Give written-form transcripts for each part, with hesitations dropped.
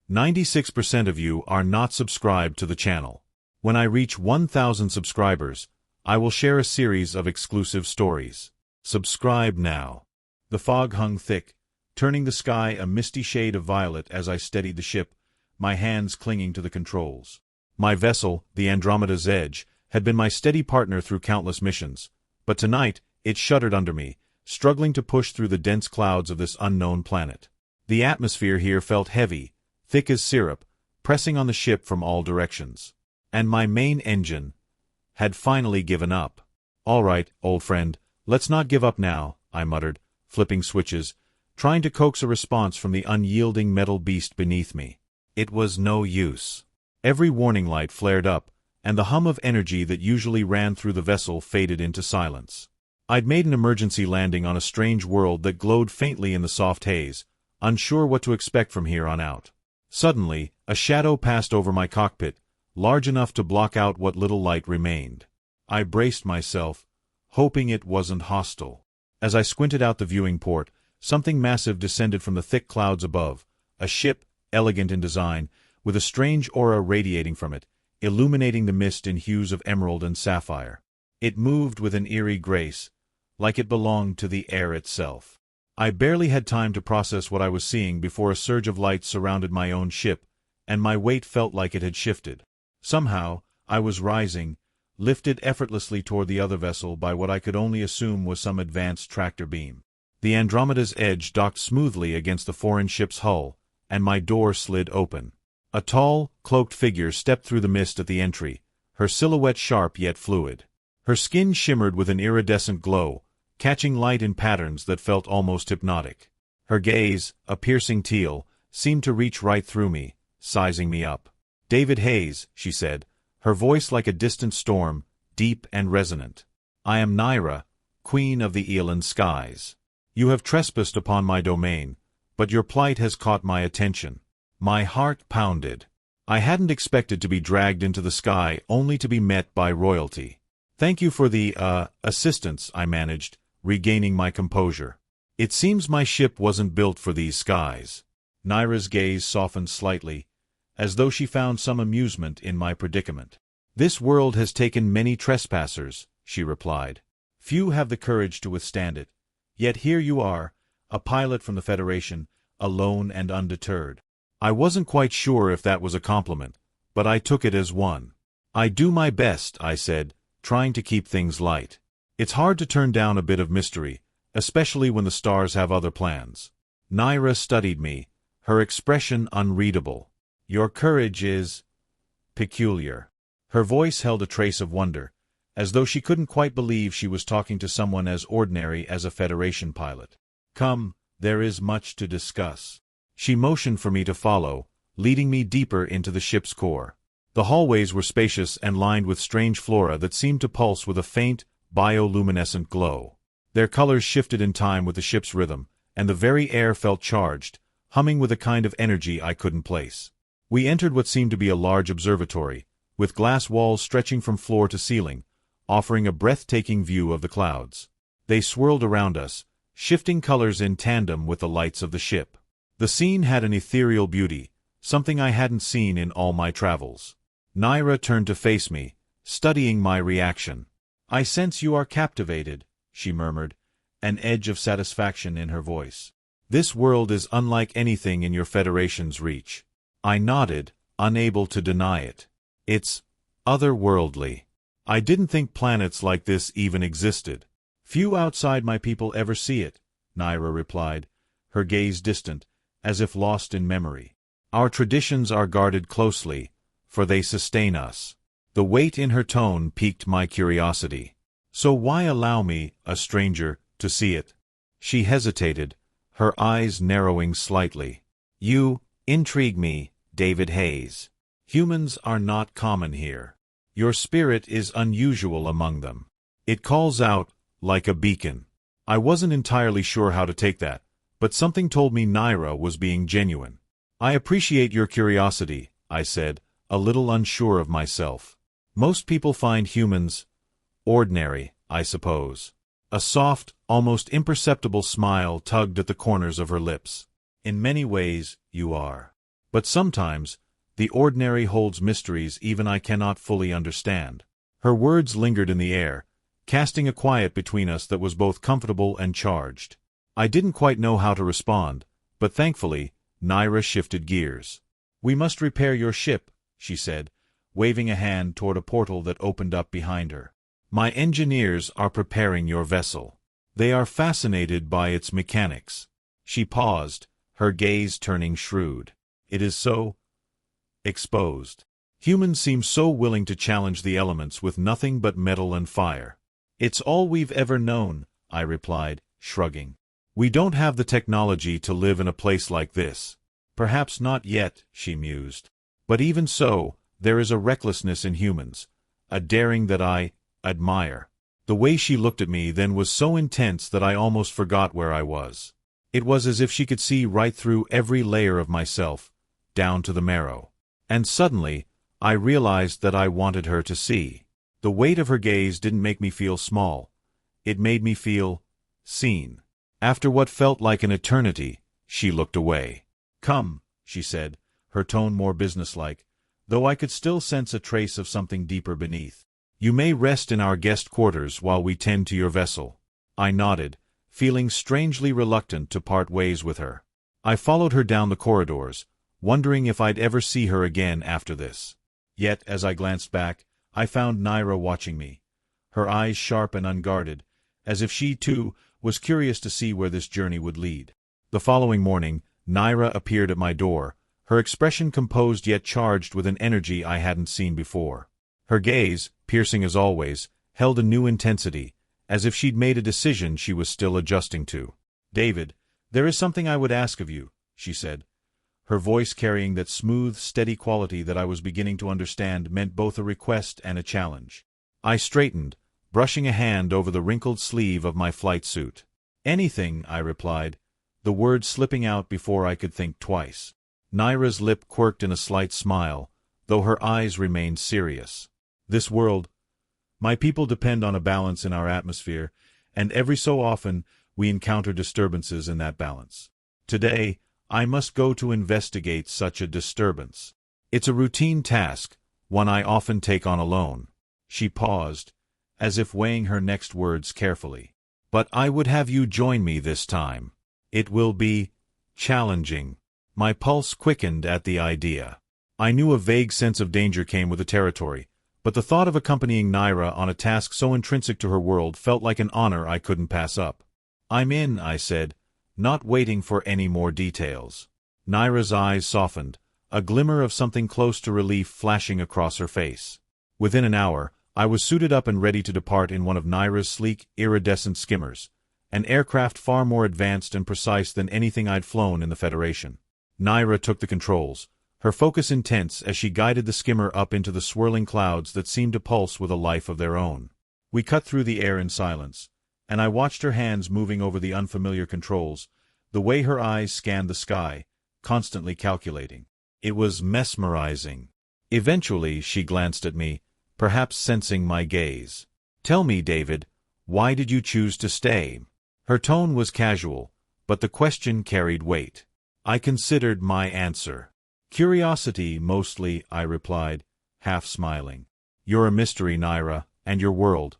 96% of you are not subscribed to the channel. When I reach 1,000 subscribers, I will share a series of exclusive stories. Subscribe now. The fog hung thick, turning the sky a misty shade of violet as I steadied the ship, my hands clinging to the controls. My vessel, the Andromeda's Edge, had been my steady partner through countless missions, but tonight it shuddered under me, struggling to push through the dense clouds of this unknown planet. The atmosphere here felt heavy, thick as syrup, pressing on the ship from all directions. And my main engine had finally given up. "All right, old friend, let's not give up now," I muttered, flipping switches, trying to coax a response from the unyielding metal beast beneath me. It was no use. Every warning light flared up, and the hum of energy that usually ran through the vessel faded into silence. I'd made an emergency landing on a strange world that glowed faintly in the soft haze, unsure what to expect from here on out. Suddenly, a shadow passed over my cockpit, large enough to block out what little light remained. I braced myself, hoping it wasn't hostile. As I squinted out the viewing port, something massive descended from the thick clouds above, a ship, elegant in design, with a strange aura radiating from it, illuminating the mist in hues of emerald and sapphire. It moved with an eerie grace, like it belonged to the air itself. I barely had time to process what I was seeing before a surge of light surrounded my own ship, and my weight felt like it had shifted. Somehow, I was rising, lifted effortlessly toward the other vessel by what I could only assume was some advanced tractor beam. The Andromeda's Edge docked smoothly against the foreign ship's hull, and my door slid open. A tall, cloaked figure stepped through the mist at the entry, her silhouette sharp yet fluid. Her skin shimmered with an iridescent glow, catching light in patterns that felt almost hypnotic. Her gaze, a piercing teal, seemed to reach right through me, sizing me up. "David Hayes," she said, her voice like a distant storm, deep and resonant. "I am Nyra, Queen of the Elan Skies. You have trespassed upon my domain, but your plight has caught my attention." My heart pounded. I hadn't expected to be dragged into the sky only to be met by royalty. "Thank you for the, assistance," I managed, regaining my composure. "It seems my ship wasn't built for these skies." Nyra's gaze softened slightly, as though she found some amusement in my predicament. "This world has taken many trespassers," she replied. "Few have the courage to withstand it. Yet here you are, a pilot from the Federation, alone and undeterred." I wasn't quite sure if that was a compliment, but I took it as one. "I do my best," I said, trying to keep things light. "It's hard to turn down a bit of mystery, especially when the stars have other plans." Nyra studied me, her expression unreadable. "Your courage is peculiar." Her voice held a trace of wonder, as though she couldn't quite believe she was talking to someone as ordinary as a Federation pilot. "Come, there is much to discuss." She motioned for me to follow, leading me deeper into the ship's core. The hallways were spacious and lined with strange flora that seemed to pulse with a faint, bioluminescent glow. Their colors shifted in time with the ship's rhythm, and the very air felt charged, humming with a kind of energy I couldn't place. We entered what seemed to be a large observatory, with glass walls stretching from floor to ceiling, offering a breathtaking view of the clouds. They swirled around us, shifting colors in tandem with the lights of the ship. The scene had an ethereal beauty, something I hadn't seen in all my travels. Nyra turned to face me, studying my reaction. "I sense you are captivated," she murmured, an edge of satisfaction in her voice. "This world is unlike anything in your Federation's reach." I nodded, unable to deny it. "It's otherworldly. I didn't think planets like this even existed." "Few outside my people ever see it," Nyra replied, her gaze distant, as if lost in memory. "Our traditions are guarded closely, for they sustain us." The weight in her tone piqued my curiosity. "So why allow me, a stranger, to see it?" She hesitated, her eyes narrowing slightly. "You intrigue me, David Hayes. Humans are not common here. Your spirit is unusual among them. It calls out, like a beacon." I wasn't entirely sure how to take that, but something told me Nyra was being genuine. "I appreciate your curiosity," I said, a little unsure of myself. "Most people find humans ordinary, I suppose." A soft, almost imperceptible smile tugged at the corners of her lips. "In many ways, you are. But sometimes, the ordinary holds mysteries even I cannot fully understand. Her words lingered in the air, casting a quiet between us that was both comfortable and charged. I didn't quite know how to respond, but thankfully, Naira shifted gears. "We must repair your ship," she said, waving a hand toward a portal that opened up behind her. "My engineers are preparing your vessel. They are fascinated by its mechanics." She paused, her gaze turning shrewd. "It is so exposed. Humans seem so willing to challenge the elements with nothing but metal and fire." "It's all we've ever known," I replied, shrugging. "We don't have the technology to live in a place like this." "Perhaps not yet," she mused. "But even so, there is a recklessness in humans, a daring that I admire." The way she looked at me then was so intense that I almost forgot where I was. It was as if she could see right through every layer of myself, down to the marrow. And suddenly, I realized that I wanted her to see. The weight of her gaze didn't make me feel small. It made me feel seen. After what felt like an eternity, she looked away. "Come," she said, her tone more businesslike, though I could still sense a trace of something deeper beneath. "You may rest in our guest quarters while we tend to your vessel." I nodded, feeling strangely reluctant to part ways with her. I followed her down the corridors, wondering if I'd ever see her again after this. Yet, as I glanced back, I found Naira watching me, her eyes sharp and unguarded, as if she, too, was curious to see where this journey would lead. The following morning, Naira appeared at my door, her expression composed yet charged with an energy I hadn't seen before. Her gaze, piercing as always, held a new intensity, as if she'd made a decision she was still adjusting to. "David, there is something I would ask of you," she said, her voice carrying that smooth, steady quality that I was beginning to understand meant both a request and a challenge. I straightened, brushing a hand over the wrinkled sleeve of my flight suit. "Anything," I replied, the words slipping out before I could think twice. Naira's lip quirked in a slight smile, though her eyes remained serious. "This world, my people depend on a balance in our atmosphere, and every so often we encounter disturbances in that balance. Today, I must go to investigate such a disturbance. It's a routine task, one I often take on alone." She paused, as if weighing her next words carefully. "But I would have you join me this time. It will be challenging." My pulse quickened at the idea. I knew a vague sense of danger came with the territory, but the thought of accompanying Naira on a task so intrinsic to her world felt like an honor I couldn't pass up. "I'm in," I said, not waiting for any more details. Naira's eyes softened, a glimmer of something close to relief flashing across her face. Within an hour, I was suited up and ready to depart in one of Naira's sleek, iridescent skimmers, an aircraft far more advanced and precise than anything I'd flown in the Federation. Naira took the controls, her focus intense as she guided the skimmer up into the swirling clouds that seemed to pulse with a life of their own. We cut through the air in silence, and I watched her hands moving over the unfamiliar controls, the way her eyes scanned the sky, constantly calculating. It was mesmerizing. Eventually, she glanced at me, perhaps sensing my gaze. "Tell me, David, why did you choose to stay?" Her tone was casual, but the question carried weight. I considered my answer. "Curiosity, mostly," I replied, half smiling. "You're a mystery, Naira, and your world,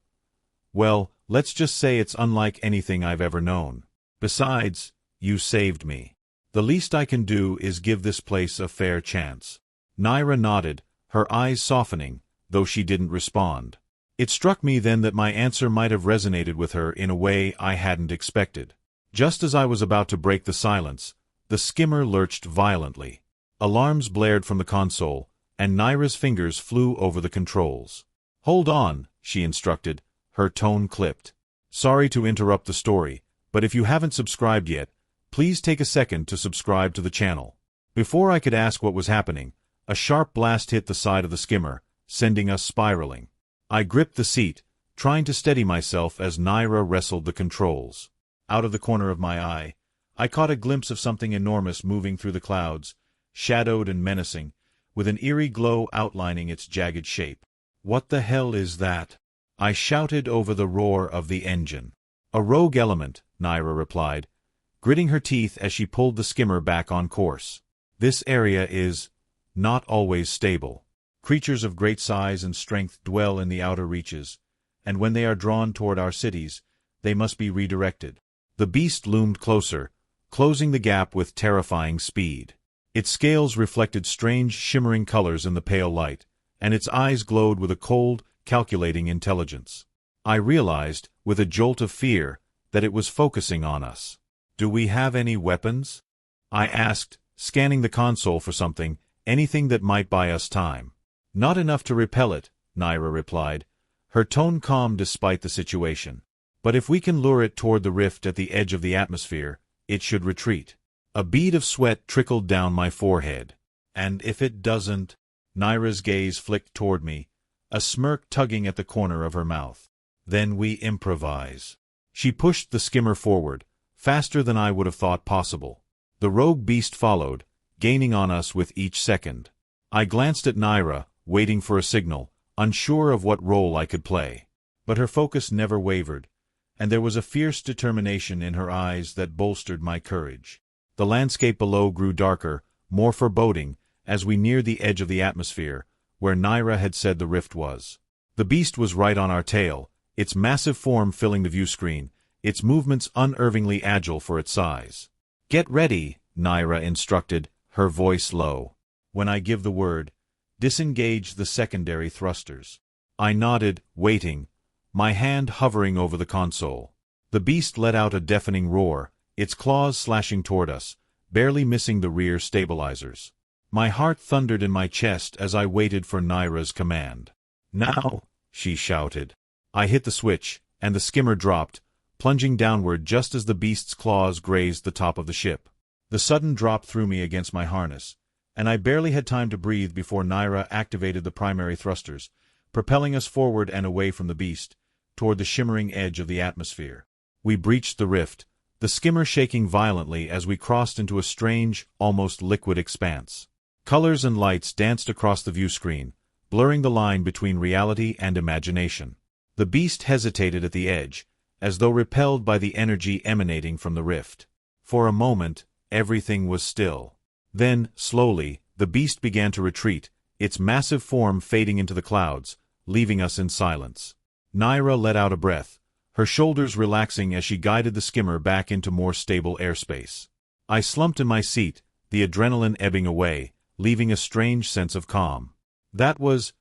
well, let's just say it's unlike anything I've ever known. Besides, you saved me. The least I can do is give this place a fair chance." Naira nodded, her eyes softening, though she didn't respond. It struck me then that my answer might have resonated with her in a way I hadn't expected. Just as I was about to break the silence, the skimmer lurched violently. Alarms blared from the console, and Naira's fingers flew over the controls. "Hold on," she instructed, her tone clipped. "Sorry to interrupt the story, but if you haven't subscribed yet, please take a second to subscribe to the channel." Before I could ask what was happening, a sharp blast hit the side of the skimmer, sending us spiraling. I gripped the seat, trying to steady myself as Naira wrestled the controls. Out of the corner of my eye, I caught a glimpse of something enormous moving through the clouds, shadowed and menacing, with an eerie glow outlining its jagged shape. "What the hell is that?" I shouted over the roar of the engine. "A rogue element," Naira replied, gritting her teeth as she pulled the skimmer back on course. This area is not always stable. Creatures of great size and strength dwell in the outer reaches, and when they are drawn toward our cities, they must be redirected. The beast loomed closer, closing the gap with terrifying speed. Its scales reflected strange, shimmering colors in the pale light, and its eyes glowed with a cold, calculating intelligence. I realized, with a jolt of fear, that it was focusing on us. "Do we have any weapons?" I asked, scanning the console for something, anything that might buy us time. "Not enough to repel it," Naira replied, her tone calm despite the situation. "But if we can lure it toward the rift at the edge of the atmosphere, it should retreat." A bead of sweat trickled down my forehead. "And if it doesn't?" Naira's gaze flicked toward me, a smirk tugging at the corner of her mouth. "Then we improvise." She pushed the skimmer forward, faster than I would have thought possible. The rogue beast followed, gaining on us with each second. I glanced at Naira, waiting for a signal, unsure of what role I could play. But her focus never wavered, and there was a fierce determination in her eyes that bolstered my courage. The landscape below grew darker, more foreboding, as we neared the edge of the atmosphere, where Naira had said the rift was. The beast was right on our tail, its massive form filling the viewscreen, its movements unervingly agile for its size. "Get ready," Naira instructed, her voice low. "When I give the word, disengage the secondary thrusters." I nodded, waiting, my hand hovering over the console. The beast let out a deafening roar, its claws slashing toward us, barely missing the rear stabilizers. My heart thundered in my chest as I waited for Naira's command. "Now!" she shouted. I hit the switch, and the skimmer dropped, plunging downward just as the beast's claws grazed the top of the ship. The sudden drop threw me against my harness, and I barely had time to breathe before Naira activated the primary thrusters, propelling us forward and away from the beast, toward the shimmering edge of the atmosphere. We breached the rift, the skimmer shaking violently as we crossed into a strange, almost liquid expanse. Colors and lights danced across the viewscreen, blurring the line between reality and imagination. The beast hesitated at the edge, as though repelled by the energy emanating from the rift. For a moment, everything was still. Then, slowly, the beast began to retreat, its massive form fading into the clouds, leaving us in silence. Naira let out a breath, her shoulders relaxing as she guided the skimmer back into more stable airspace. I slumped in my seat, the adrenaline ebbing away, leaving a strange sense of calm. "That was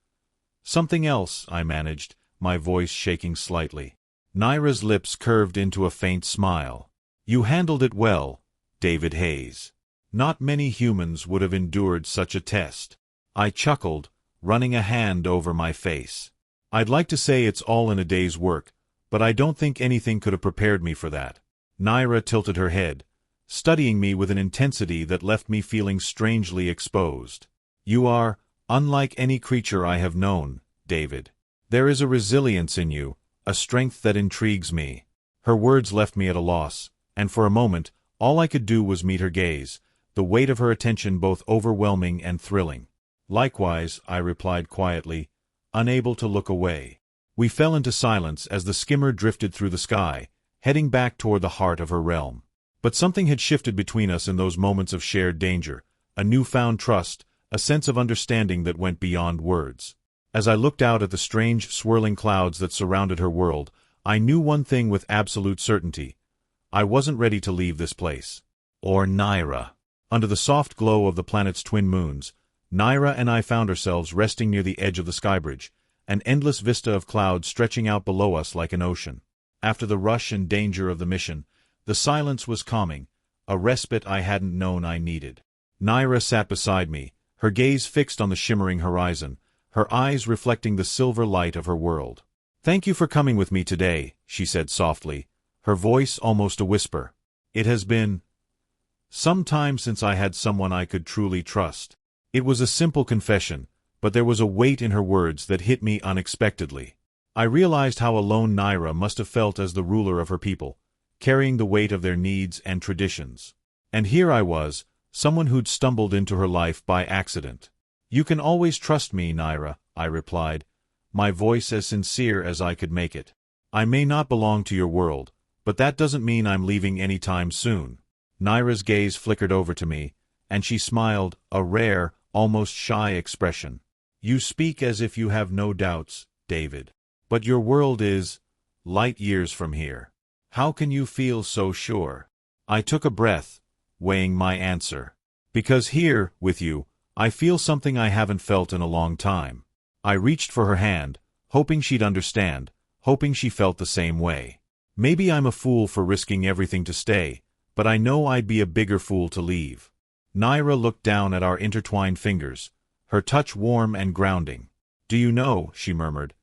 something else," I managed, my voice shaking slightly. Naira's lips curved into a faint smile. "You handled it well, David Hayes. Not many humans would have endured such a test." I chuckled, running a hand over my face. "I'd like to say it's all in a day's work, but I don't think anything could have prepared me for that." Naira tilted her head, studying me with an intensity that left me feeling strangely exposed. "You are unlike any creature I have known, David. There is a resilience in you, a strength that intrigues me." Her words left me at a loss, and for a moment, all I could do was meet her gaze, the weight of her attention both overwhelming and thrilling. "Likewise," I replied quietly, unable to look away. We fell into silence as the skimmer drifted through the sky, heading back toward the heart of her realm. But something had shifted between us in those moments of shared danger, a newfound trust, a sense of understanding that went beyond words. As I looked out at the strange, swirling clouds that surrounded her world, I knew one thing with absolute certainty. I wasn't ready to leave this place. Or Naira. Under the soft glow of the planet's twin moons, Naira and I found ourselves resting near the edge of the skybridge, an endless vista of clouds stretching out below us like an ocean. After the rush and danger of the mission, the silence was calming, a respite I hadn't known I needed. Naira sat beside me, her gaze fixed on the shimmering horizon, her eyes reflecting the silver light of her world. "Thank you for coming with me today," she said softly, her voice almost a whisper. "It has been some time since I had someone I could truly trust." It was a simple confession, but there was a weight in her words that hit me unexpectedly. I realized how alone Naira must have felt as the ruler of her people, carrying the weight of their needs and traditions. And here I was, someone who'd stumbled into her life by accident. "You can always trust me, Naira," I replied, my voice as sincere as I could make it. "I may not belong to your world, but that doesn't mean I'm leaving any time soon." Naira's gaze flickered over to me, and she smiled, a rare, almost shy expression. "You speak as if you have no doubts, David. But your world is light years from here. How can you feel so sure?" I took a breath, weighing my answer. "Because here, with you, I feel something I haven't felt in a long time." I reached for her hand, hoping she'd understand, hoping she felt the same way. Maybe I'm a fool for risking everything to stay, but I know I'd be a bigger fool to leave. Naira looked down at our intertwined fingers, her touch warm and grounding. "Do you know," she murmured,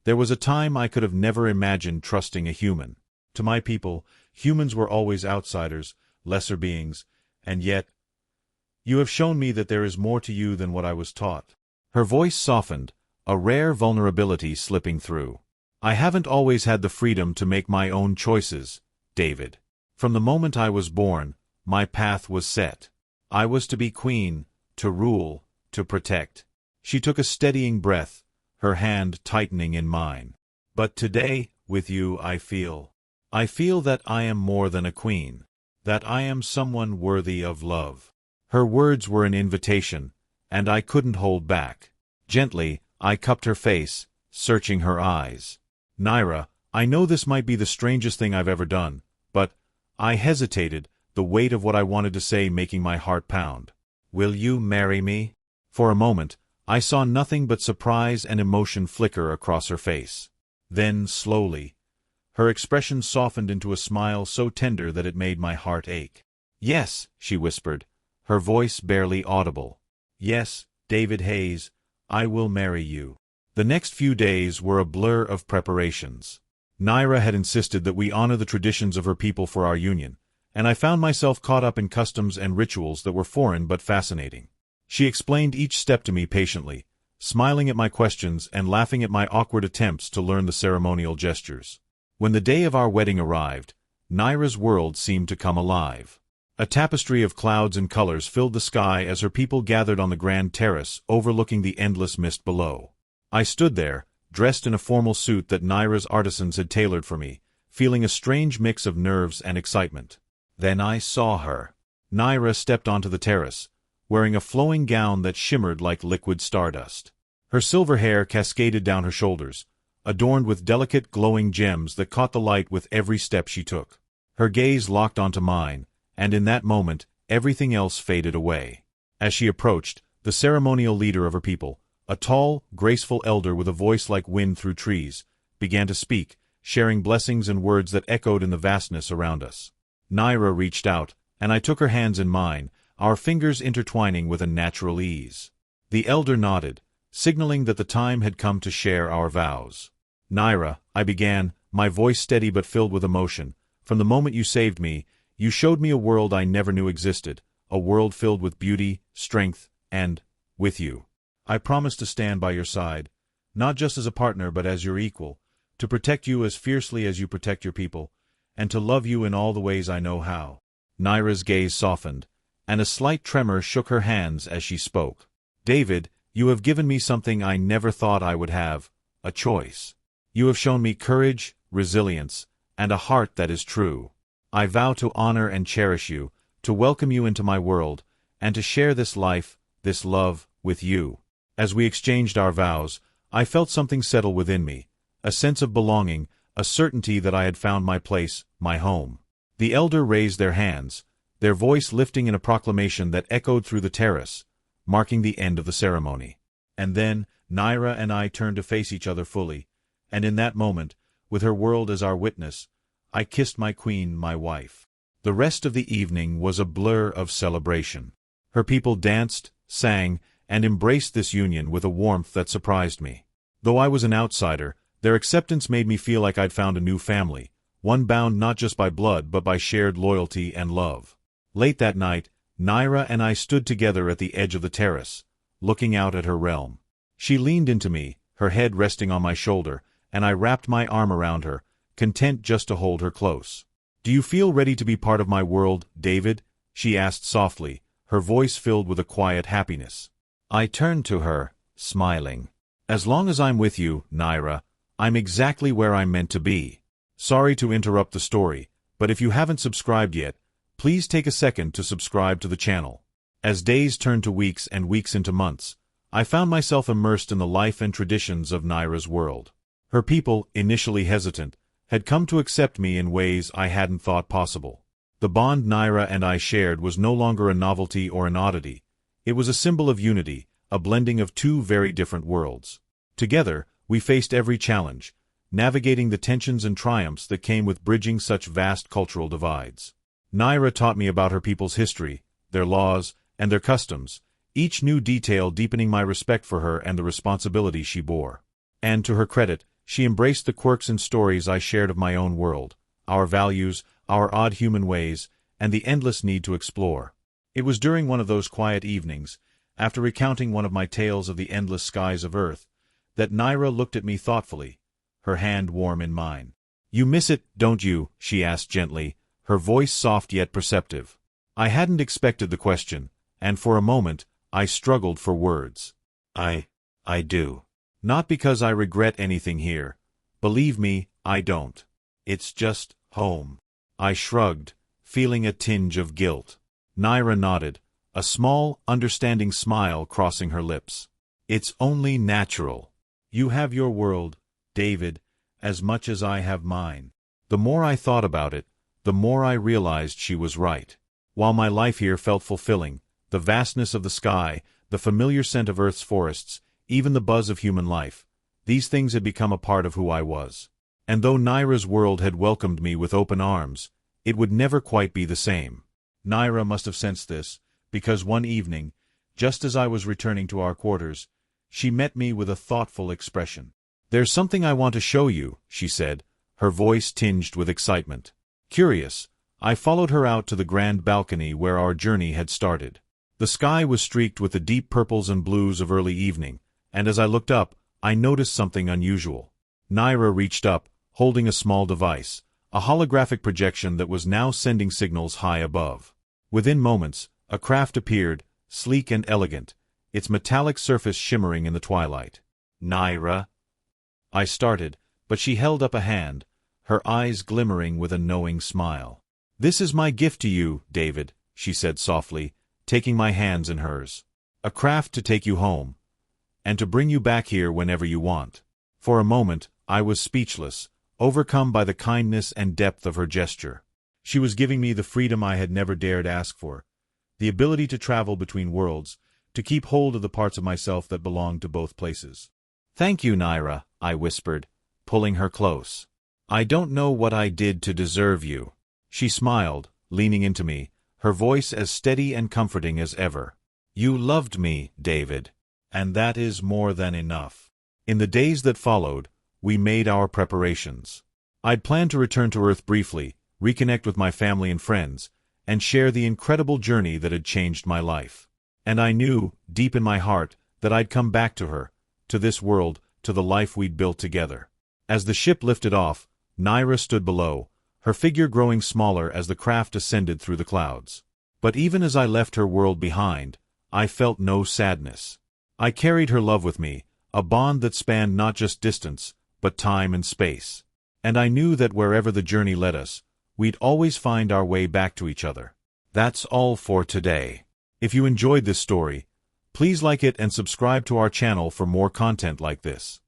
"there was a time I could have never imagined trusting a human. To my people, humans were always outsiders, lesser beings, and yet, you have shown me that there is more to you than what I was taught." Her voice softened, a rare vulnerability slipping through. "I haven't always had the freedom to make my own choices, David. From the moment I was born, my path was set. I was to be queen, to rule, to protect." She took a steadying breath, her hand tightening in mine. "But today, with you, I feel that I am more than a queen, that I am someone worthy of love." Her words were an invitation, and I couldn't hold back. Gently, I cupped her face, searching her eyes. "Naira, I know this might be the strangest thing I've ever done, but—" I hesitated, the weight of what I wanted to say making my heart pound. "Will you marry me?" For a moment, I saw nothing but surprise and emotion flicker across her face. Then, slowly, her expression softened into a smile so tender that it made my heart ache. "Yes," she whispered, her voice barely audible. "Yes, David Hayes, I will marry you." The next few days were a blur of preparations. Naira had insisted that we honor the traditions of her people for our union, and I found myself caught up in customs and rituals that were foreign but fascinating. She explained each step to me patiently, smiling at my questions and laughing at my awkward attempts to learn the ceremonial gestures. When the day of our wedding arrived, Naira's world seemed to come alive. A tapestry of clouds and colors filled the sky as her people gathered on the grand terrace overlooking the endless mist below. I stood there, dressed in a formal suit that Naira's artisans had tailored for me, feeling a strange mix of nerves and excitement. Then I saw her. Naira stepped onto the terrace, wearing a flowing gown that shimmered like liquid stardust. Her silver hair cascaded down her shoulders, adorned with delicate glowing gems that caught the light with every step she took. Her gaze locked onto mine, and in that moment, everything else faded away. As she approached, the ceremonial leader of her people, a tall, graceful elder with a voice like wind through trees, began to speak, sharing blessings and words that echoed in the vastness around us. Naira reached out, and I took her hands in mine, our fingers intertwining with a natural ease. The elder nodded, signaling that the time had come to share our vows. "Naira," I began, my voice steady but filled with emotion, "from the moment you saved me, you showed me a world I never knew existed, a world filled with beauty, strength, and, with you, I promise to stand by your side, not just as a partner but as your equal, to protect you as fiercely as you protect your people, and to love you in all the ways I know how." Naira's gaze softened, and a slight tremor shook her hands as she spoke. "David, you have given me something I never thought I would have, a choice. You have shown me courage, resilience, and a heart that is true. I vow to honor and cherish you, to welcome you into my world, and to share this life, this love, with you." As we exchanged our vows, I felt something settle within me, a sense of belonging, a certainty that I had found my place, my home. The elder raised their hands, their voice lifting in a proclamation that echoed through the terrace, marking the end of the ceremony. And then, Naira and I turned to face each other fully, and in that moment, with her world as our witness, I kissed my queen, my wife. The rest of the evening was a blur of celebration. Her people danced, sang, and embraced this union with a warmth that surprised me. Though I was an outsider, their acceptance made me feel like I'd found a new family, one bound not just by blood but by shared loyalty and love. Late that night, Naira and I stood together at the edge of the terrace, looking out at her realm. She leaned into me, her head resting on my shoulder, and I wrapped my arm around her, content just to hold her close. "Do you feel ready to be part of my world, David?" she asked softly, her voice filled with a quiet happiness. I turned to her, smiling. "As long as I'm with you, Naira, I'm exactly where I'm meant to be." Sorry to interrupt the story, but if you haven't subscribed yet, please take a second to subscribe to the channel. As days turned to weeks and weeks into months, I found myself immersed in the life and traditions of Naira's world. Her people, initially hesitant, had come to accept me in ways I hadn't thought possible. The bond Naira and I shared was no longer a novelty or an oddity. It was a symbol of unity, a blending of two very different worlds. Together, we faced every challenge, navigating the tensions and triumphs that came with bridging such vast cultural divides. Naira taught me about her people's history, their laws, and their customs, each new detail deepening my respect for her and the responsibility she bore. And to her credit, she embraced the quirks and stories I shared of my own world, our values, our odd human ways, and the endless need to explore. It was during one of those quiet evenings, after recounting one of my tales of the endless skies of Earth, that Naira looked at me thoughtfully, her hand warm in mine. "You miss it, don't you?" she asked gently, her voice soft yet perceptive. I hadn't expected the question, and for a moment, I struggled for words. I do. Not because I regret anything here. Believe me, I don't. It's just home. I shrugged, feeling a tinge of guilt. Naira nodded, a small, understanding smile crossing her lips. "It's only natural. You have your world, David, as much as I have mine." The more I thought about it, the more I realized she was right. While my life here felt fulfilling, the vastness of the sky, the familiar scent of Earth's forests, even the buzz of human life, these things had become a part of who I was. And though Naira's world had welcomed me with open arms, it would never quite be the same. Naira must have sensed this, because one evening, just as I was returning to our quarters, she met me with a thoughtful expression. "There's something I want to show you," she said, her voice tinged with excitement. Curious, I followed her out to the grand balcony where our journey had started. The sky was streaked with the deep purples and blues of early evening, and as I looked up, I noticed something unusual. Naira reached up, holding a small device, a holographic projection that was now sending signals high above. Within moments, a craft appeared, sleek and elegant, its metallic surface shimmering in the twilight. "Naira?" I started, but she held up a hand, her eyes glimmering with a knowing smile. "This is my gift to you, David," she said softly, taking my hands in hers. "A craft to take you home, and to bring you back here whenever you want." For a moment, I was speechless, overcome by the kindness and depth of her gesture. She was giving me the freedom I had never dared ask for, the ability to travel between worlds, to keep hold of the parts of myself that belonged to both places. "Thank you, Naira," I whispered, pulling her close. "I don't know what I did to deserve you." She smiled, leaning into me, her voice as steady and comforting as ever. "You loved me, David, and that is more than enough." In the days that followed, we made our preparations. I'd planned to return to Earth briefly, reconnect with my family and friends, and share the incredible journey that had changed my life. And I knew, deep in my heart, that I'd come back to her, to this world, to the life we'd built together. As the ship lifted off, Naira stood below, her figure growing smaller as the craft ascended through the clouds. But even as I left her world behind, I felt no sadness. I carried her love with me, a bond that spanned not just distance, but time and space. And I knew that wherever the journey led us, we'd always find our way back to each other. That's all for today. If you enjoyed this story, please like it and subscribe to our channel for more content like this.